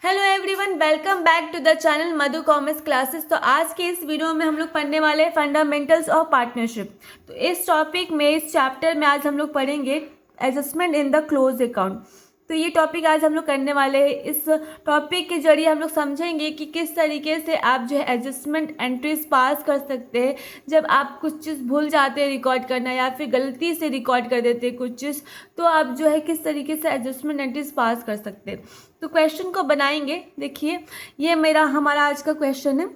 Hello everyone, welcome back to the channel Madhu commerce classes. तो आज के इस वीडियो में हम लोग पढ़ने वाले हैं फंडामेंटल्स ऑफ पार्टनरशिप। तो इस टॉपिक में, इस चैप्टर में आज हम लोग पढ़ेंगे adjustment in the close account. तो ये टॉपिक आज हम लोग करने वाले हैं। इस टॉपिक के जरिए हम लोग समझेंगे कि किस तरीके से आप जो है एडजस्टमेंट एंट्रीज पास कर सकते हैं जब आप कुछ चीज़ भूल जाते हैं रिकॉर्ड करना, या फिर गलती से रिकॉर्ड कर देते हैं कुछ चीज़, तो आप जो है किस तरीके से एडजस्टमेंट एंट्रीज पास कर सकते हैं। तो क्वेश्चन को बनाएंगे। देखिए, ये हमारा आज का क्वेश्चन है।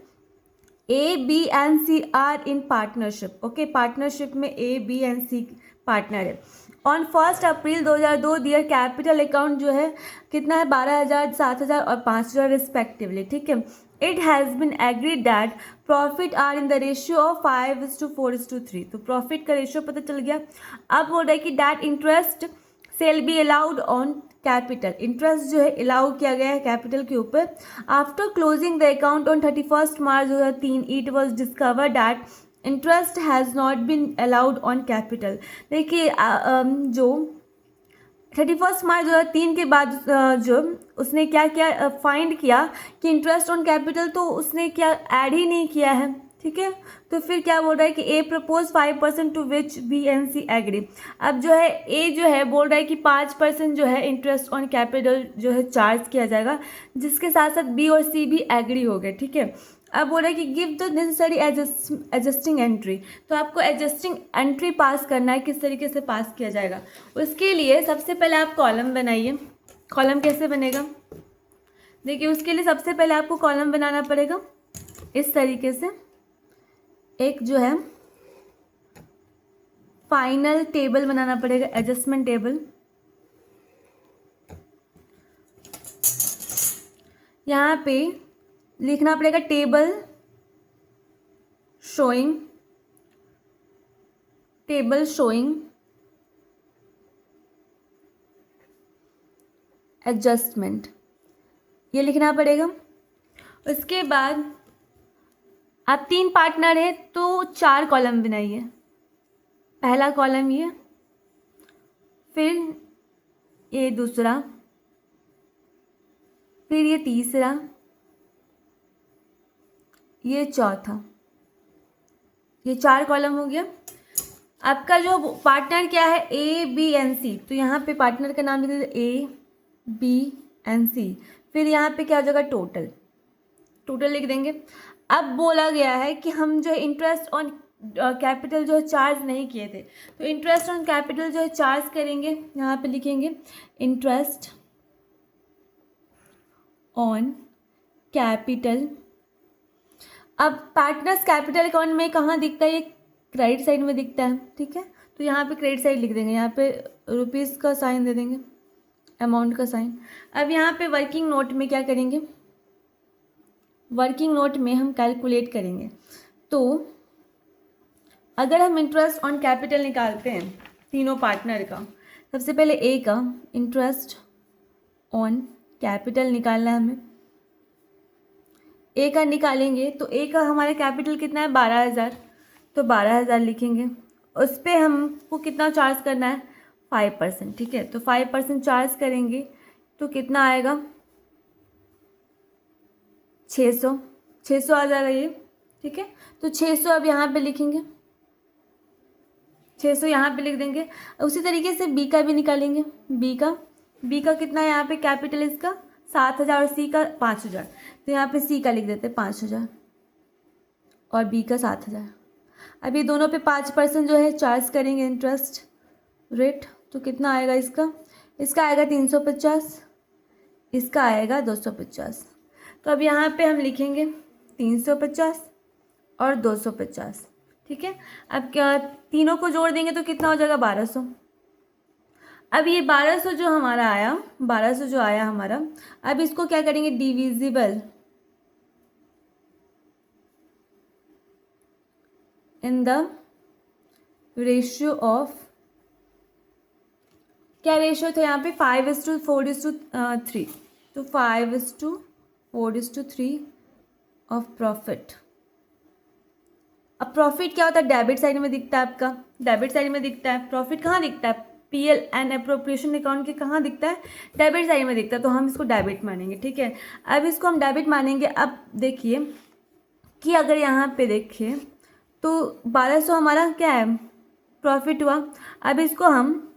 A B and C are in partnership. Okay, partnership में A B and C partner है। On 1 April 2002 their capital account जो है कितना है, 12,000, 7,000 और 5,000 रिस्पेक्टिवली। ठीक है, it has been agreed that profit are in the ratio of 5:4:3। तो प्रॉफिट का रेशियो पता चल गया। अब बोल रहा है कि that interest shall be allowed on capital. Interest जो है अलाउ किया गया है कैपिटल के ऊपर। After closing the account on 31 March 2003 it was discover that interest has not been allowed on capital. देखिए, जो 31 मार्च 2003 के बाद जो उसने क्या किया, फाइंड किया कि इंटरेस्ट ऑन कैपिटल तो उसने क्या ऐड ही नहीं किया है। ठीक है, तो फिर क्या बोल रहा है कि A propose 5% to which B and C agree. अब जो है ए जो है बोल रहा है कि 5% जो है इंटरेस्ट ऑन कैपिटल जो है चार्ज किया जाएगा, जिसके साथ साथ बी और सी भी एग्री हो गए। ठीक है, अब बोल रहा है कि give the necessary adjusting entry. तो आपको एडजस्टिंग एंट्री पास करना है, किस तरीके से पास किया जाएगा। उसके लिए सबसे पहले आप कॉलम बनाइए। कॉलम कैसे बनेगा, देखिए, उसके लिए सबसे पहले आपको कॉलम बनाना पड़ेगा इस तरीके से। एक जो है फाइनल टेबल बनाना पड़ेगा, एडजस्टमेंट टेबल। यहाँ पे लिखना पड़ेगा टेबल शोइंग एडजस्टमेंट, ये लिखना पड़ेगा। उसके बाद आप 3 पार्टनर है तो 4 कॉलम बनाइए। पहला कॉलम ये, फिर ये दूसरा, फिर ये तीसरा, ये चौथा। ये 4 कॉलम हो गया। आपका जो पार्टनर क्या है, ए बी एंड सी। तो यहाँ पे पार्टनर का नाम लिख दीजिए ए बी एंड सी। फिर यहाँ पे क्या हो जाएगा, टोटल लिख देंगे। अब बोला गया है कि हम जो है इंटरेस्ट ऑन कैपिटल जो है चार्ज नहीं किए थे, तो इंटरेस्ट ऑन कैपिटल जो है चार्ज करेंगे। यहाँ पे लिखेंगे इंटरेस्ट ऑन कैपिटल। अब पार्टनर्स कैपिटल अकाउंट में कहाँ दिखता है, ये क्रेडिट साइड में दिखता है। ठीक है, तो यहाँ पे क्रेडिट साइड लिख देंगे, यहाँ पे रुपीज़ का साइन दे देंगे, अमाउंट का साइन। अब यहाँ पे वर्किंग नोट में क्या करेंगे, वर्किंग नोट में हम कैलकुलेट करेंगे। तो अगर हम इंटरेस्ट ऑन कैपिटल निकालते हैं तीनों पार्टनर का, सबसे पहले ए का इंटरेस्ट ऑन कैपिटल निकालना है हमें। ए का निकालेंगे तो ए का हमारा कैपिटल कितना है, 12,000। तो 12,000 लिखेंगे। उस पर हमको कितना चार्ज करना है, 5%। ठीक है, तो 5% चार्ज करेंगे तो कितना आएगा, 600 आ जाएगा ये। ठीक है, तो 600 अब यहाँ पे लिखेंगे, 600 यहाँ पे लिख देंगे। उसी तरीके से बी का भी निकालेंगे। बी का कितना है, यहाँ पे कैपिटल इसका 7,000 और सी का 5,000। तो यहाँ पे सी का लिख देते हैं 5,000 और बी का 7,000। अब ये दोनों पे 5% जो है चार्ज करेंगे इंटरेस्ट रेट। तो कितना आएगा इसका आएगा 350, इसका आएगा 250। तो अब यहाँ पे हम लिखेंगे 350 और 250। ठीक है, अब क्या तीनों को जोड़ देंगे तो कितना हो जाएगा, 1200। अब ये 1200 जो हमारा आया, 1200 जो आया हमारा, अब इसको क्या करेंगे, divisible in the ratio of, क्या रेशियो था यहाँ पे, 5:4:3। तो 5:4:3 ऑफ प्रॉफिट। अब प्रॉफिट क्या होता है, डेबिट साइड में दिखता है आपका, डेबिट साइड में दिखता है। प्रॉफिट कहाँ दिखता है, PL एंड अप्रोप्रिएशन अकाउंट के कहाँ दिखता है, डेबिट साइड में दिखता है, तो हम इसको डेबिट मानेंगे। ठीक है, अब इसको हम डेबिट मानेंगे। अब देखिए कि अगर यहाँ पे देखिए तो 1200 हमारा क्या है, प्रॉफिट हुआ। अब इसको हम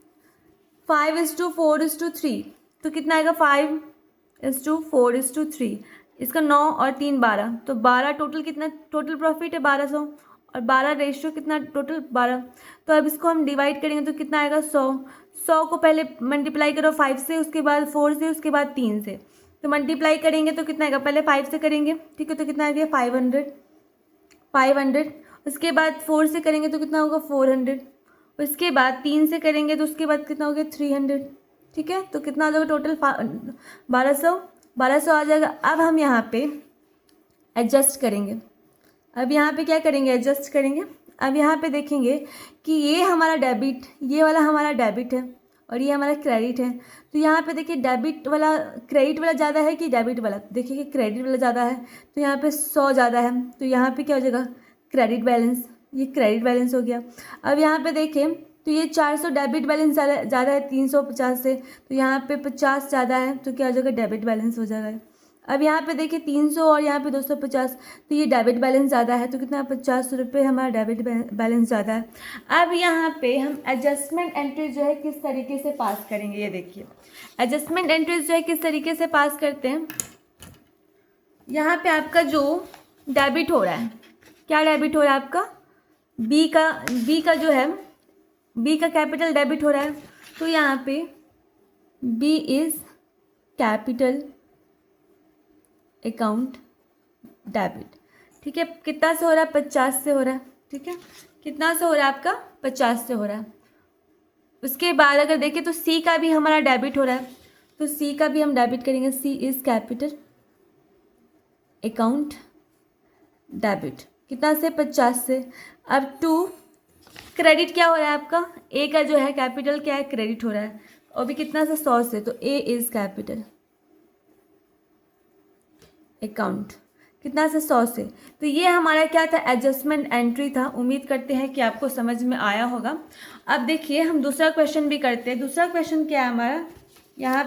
5:4:3, तो कितना आएगा, 5:4:3, इसका 9 और 3 12, तो 12 टोटल कितना, टोटल प्रॉफिट है 1200, और 12 रेशियो कितना, टोटल 12। तो अब इसको हम डिवाइड करेंगे तो कितना आएगा, 100 को पहले मल्टीप्लाई करो 5 से, उसके बाद 4 से, उसके बाद 3 से, तो मल्टीप्लाई करेंगे तो कितना आएगा, पहले 5 से करेंगे, ठीक है, तो कितना आ गया 500, उसके बाद 4 से करेंगे तो कितना होगा 400, उसके बाद 3 से करेंगे तो उसके बाद कितना हो गया 300। ठीक है, तो कितना आ जाएगा टोटल 1200 आ जाएगा। अब हम यहाँ पे एडजस्ट करेंगे, अब यहाँ पे क्या करेंगे, एडजस्ट करेंगे। अब यहाँ पे देखेंगे कि ये हमारा डेबिट, ये वाला हमारा डेबिट है और ये हमारा क्रेडिट है। तो यहाँ पे देखिए डेबिट वाला, क्रेडिट वाला ज़्यादा है कि डेबिट वाला, देखिए कि क्रेडिट वाला ज़्यादा है, तो यहाँ पे 100 ज़्यादा है, तो यहाँ पे क्या हो जाएगा, क्रेडिट बैलेंस, ये क्रेडिट बैलेंस हो गया। अब यहाँ पे देखें तो ये 400 डेबिट बैलेंस ज़्यादा है 350 से, तो यहाँ पे 50 ज़्यादा है, तो क्या हो जाएगा, डेबिट बैलेंस हो जाएगा। अब यहाँ पे देखिए 300 और यहाँ पे 250, तो ये डेबिट बैलेंस ज़्यादा है, तो कितना 50 रुपये हमारा डेबिट बैलेंस ज़्यादा है। अब यहाँ पे हम एडजस्टमेंट एंट्रीज जो है किस तरीके से पास करेंगे, ये देखिए एडजस्टमेंट एंट्रीज जो है किस तरीके से पास करते हैं। यहाँ पे आपका जो डेबिट हो रहा है, क्या डेबिट हो रहा है आपका, बी का जो है, बी का कैपिटल डेबिट हो रहा है, तो यहाँ पे B is capital account debit. ठीक है, कितना से हो रहा है, 50 से हो रहा है। ठीक है, कितना से हो रहा है आपका, 50 से हो रहा है। उसके बाद अगर देखें तो सी का भी हमारा डेबिट हो रहा है, तो सी का भी हम डेबिट करेंगे, सी इज़ कैपिटल अकाउंट डेबिट, कितना से, 50 से। अब 2 क्रेडिट क्या हो रहा है आपका, ए का जो है कैपिटल क्या है, क्रेडिट हो रहा है, और भी कितना से, 100 से, तो ए इज़ कैपिटल अकाउंट, कितना से, 100 से। तो ये हमारा क्या था, एडजस्टमेंट एंट्री था। उम्मीद करते हैं कि आपको समझ में आया होगा। अब देखिए हम दूसरा क्वेश्चन भी करते हैं। दूसरा क्वेश्चन क्या है हमारा, यहाँ